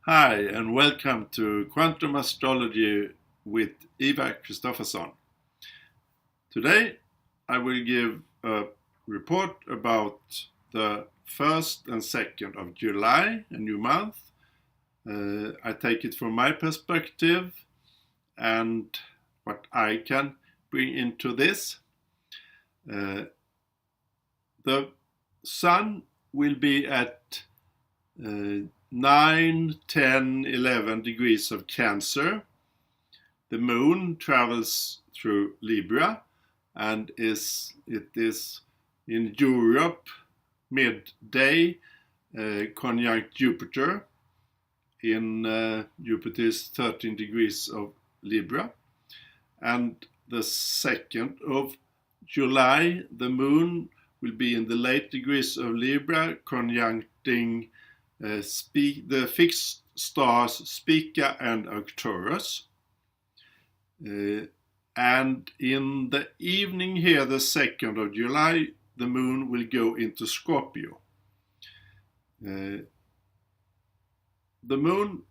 Hi, and welcome to Quantum Astrology with Eva Kristoffersson. Today I will give a report about the 1st and 2nd of July, a new month. I take it from my perspective and what I can bring into this. The Sun will be at 9, 10, 11 degrees of Cancer. The Moon travels through Libra and it is in Europe midday, conjunct Jupiter. In Jupiter is 13 degrees of Libra. And the 2nd of July, the Moon will be in the late degrees of Libra, conjuncting the fixed stars Spica and Arcturus. And in the evening here, the 2nd of July, the Moon will go into Scorpio. The Moon,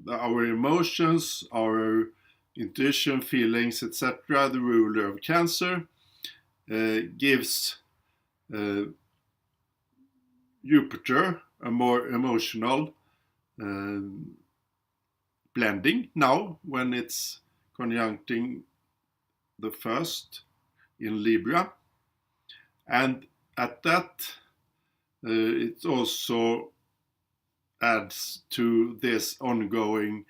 our emotions, our intuition, feelings, etc., the ruler of Cancer, gives Jupiter a more emotional blending now when it's conjuncting the 1st in Libra. And at that, it also adds to this ongoing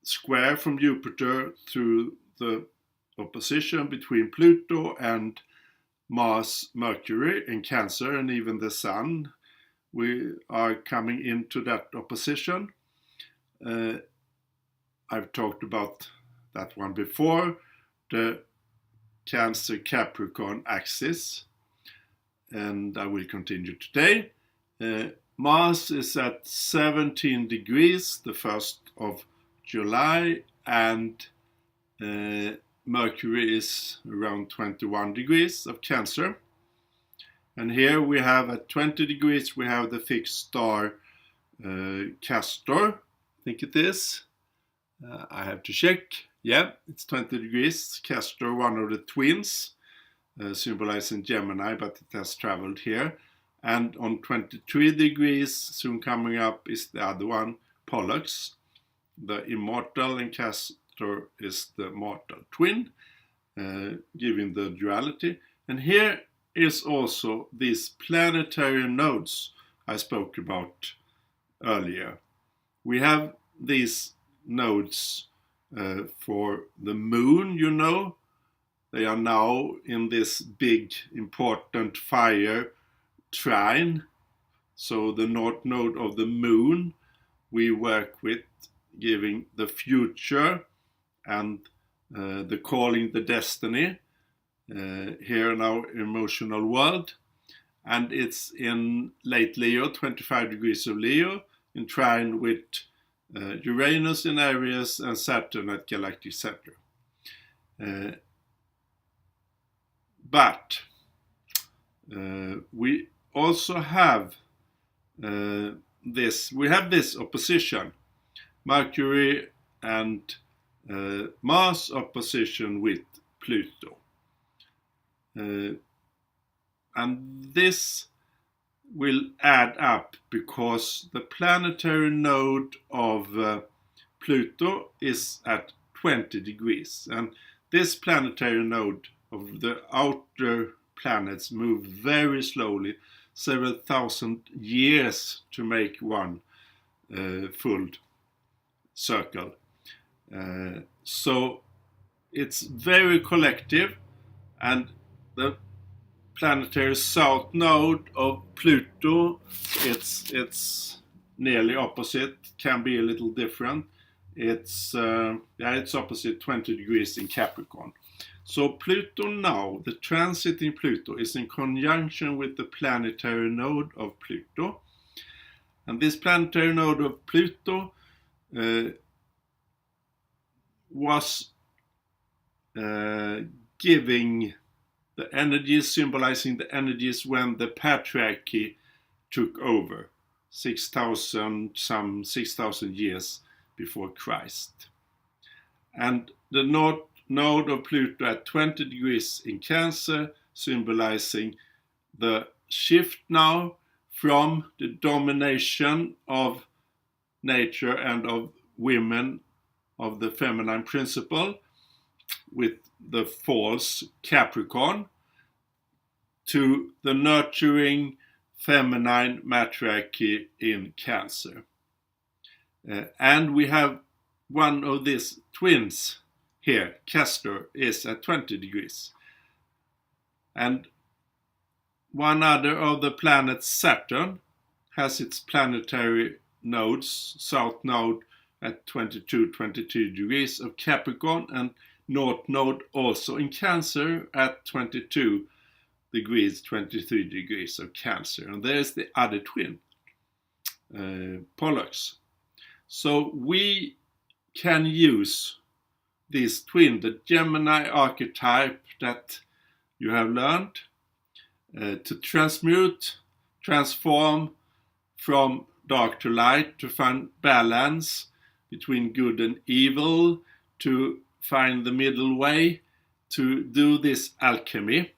square from Jupiter through the opposition between Pluto and Mars, Mercury in Cancer, and even the Sun. We are coming into that opposition. I've talked about that one before, the Cancer-Capricorn axis, and I will continue today. Mars is at 17 degrees the 1st of July, and Mercury is around 21 degrees of Cancer. And here we have at 20 degrees, we have the fixed star Castor, I think it is. I have to check. Yeah, it's 20 degrees. Castor, one of the twins, symbolizing Gemini, but it has traveled here. And on 23 degrees, soon coming up, is the other one, Pollux, the immortal, and Castor is the mortal twin, giving the duality. And here is also these planetary nodes I spoke about earlier. We have these nodes for the Moon, you know. They are now in this big important fire trine. So the north node of the Moon we work with, giving the future and the calling, the destiny, here in our emotional world. And it's in late Leo, 25 degrees of Leo, in trine with Uranus in Aries and Saturn at galactic center. But we also have this opposition, Mercury and Mars opposition with Pluto. And this will add up because the planetary node of Pluto is at 20 degrees. And this planetary node of the outer planets move very slowly, several thousand years to make one full circle. So it's very collective, and the planetary south node of Pluto, it's nearly opposite, can be a little different. It's opposite 20 degrees in Capricorn. So Pluto now, the transit in Pluto is in conjunction with the planetary node of Pluto. And this planetary node of Pluto was giving the energies, symbolizing the energies when the patriarchy took over. some 6,000 years before Christ. And the north node of Pluto at 20 degrees in Cancer, symbolizing the shift now from the domination of nature and of women, of the feminine principle, with the false Capricorn, to the nurturing feminine matriarchy in Cancer. And we have one of these twins here, Castor, is at 20 degrees. And one other of the planets, Saturn, has its planetary nodes, south node at 22 degrees of Capricorn, and north node also in Cancer at 22 degrees, 23 degrees of Cancer. And there's the other twin, Pollux. So we can use this twin, the Gemini archetype that you have learned, to transform from dark to light, to find balance between good and evil, to find the middle way, to do this alchemy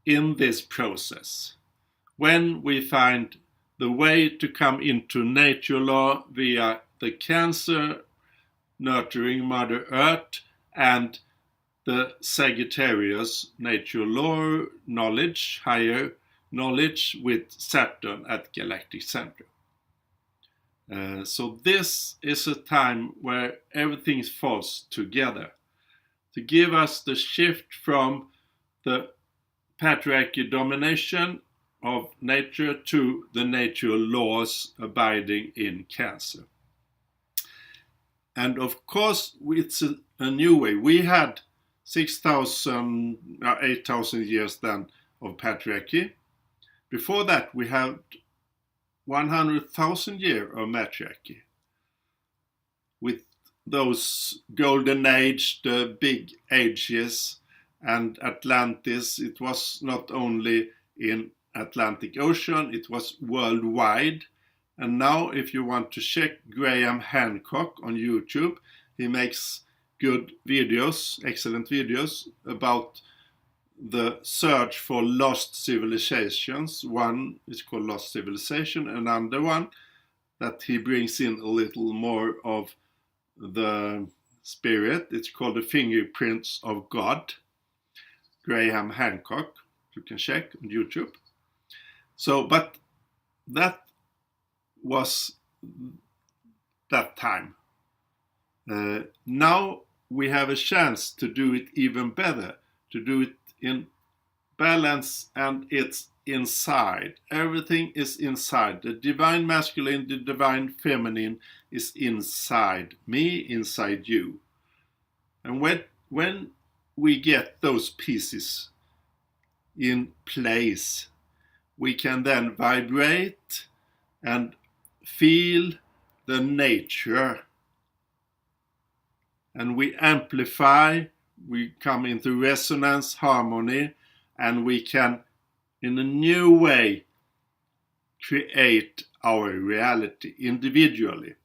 in this process. When we find the way to come into nature law via the Cancer nurturing Mother Earth and the Sagittarius nature law knowledge, higher knowledge, with Saturn at galactic center. So this is a time where everything falls together to give us the shift from the patriarchy domination of nature to the natural laws abiding in Cancer. And of course, it's a new way. We had 6,000, 8,000 years then of patriarchy. Before that, we had 100,000 years of matriarchy. With those golden age, the big ages, and Atlantis, it was not only in Atlantic Ocean, it was worldwide. And now if you want to check Graham Hancock on YouTube, he makes good videos, excellent videos about the search for lost civilizations. One is called Lost Civilization, another one that he brings in a little more of the spirit. It's called The Fingerprints of God. Graham Hancock, you can check on YouTube. So, but that was that time. Now we have a chance to do it even better, to do it in balance, and it's inside. Everything is inside. The divine masculine, the divine feminine is inside me, inside you. And when we get those pieces in place, we can then vibrate and feel the nature, and we amplify, we come into resonance, harmony, and we can in a new way create our reality individually.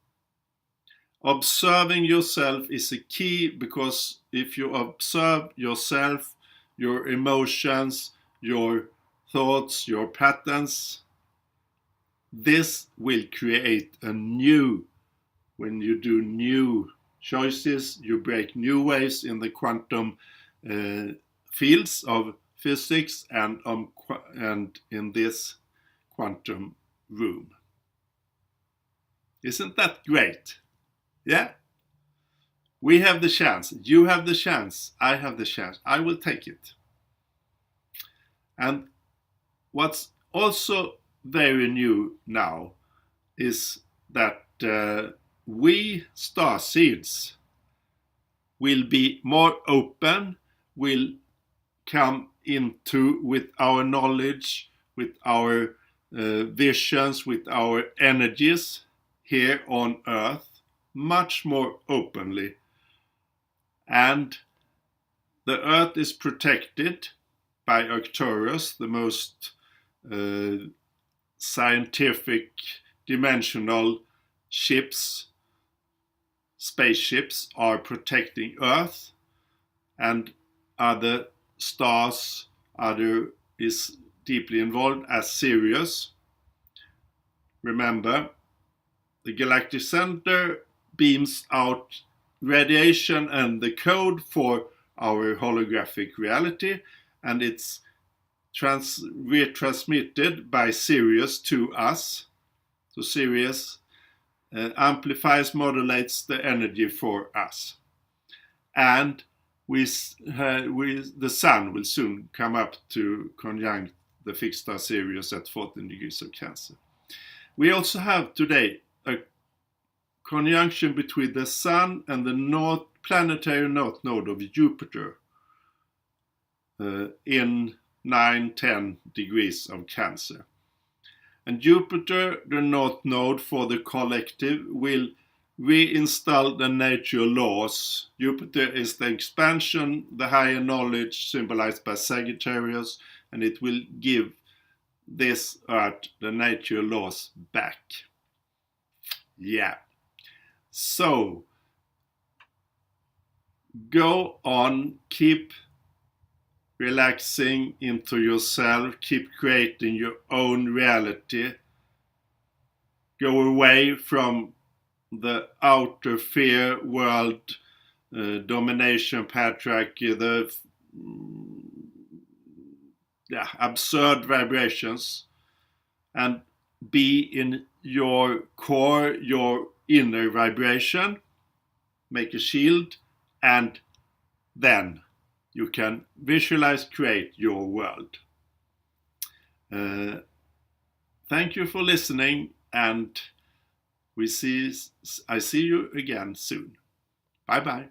Observing yourself is a key, because if you observe yourself, your emotions, your thoughts, your patterns, this will create a new, when you do new choices, you break new waves in the quantum fields of physics and in this quantum room. Isn't that great? Yeah? We have the chance. You have the chance. I have the chance. I will take it. And what's also very new now is that we starseeds will be more open, will come into with our knowledge, with our visions, with our energies here on Earth much more openly. And the Earth is protected by Arcturus, the most scientific dimensional ships, spaceships, are protecting Earth, and other stars is deeply involved as Sirius. Remember, the galactic center beams out radiation and the code for our holographic reality, and it's retransmitted by Sirius to us. So Sirius amplifies, modulates the energy for us. And the Sun will soon come up to conjunct the fixed star Sirius at 14 degrees of Cancer. We also have today a conjunction between the Sun and the planetary north node of Jupiter in 9-10 degrees of Cancer. And Jupiter, the north node for the collective, will reinstall the natural laws. Jupiter is the expansion, the higher knowledge symbolized by Sagittarius, and it will give this Earth the natural laws back. Yeah. So, go on, keep relaxing into yourself, keep creating your own reality. Go away from the outer fear world, domination, patriarchy, the absurd vibrations, and be in your core, your inner vibration. Make a shield, and then you can visualize, create your world. Thank you for listening, and I see you again soon. Bye bye.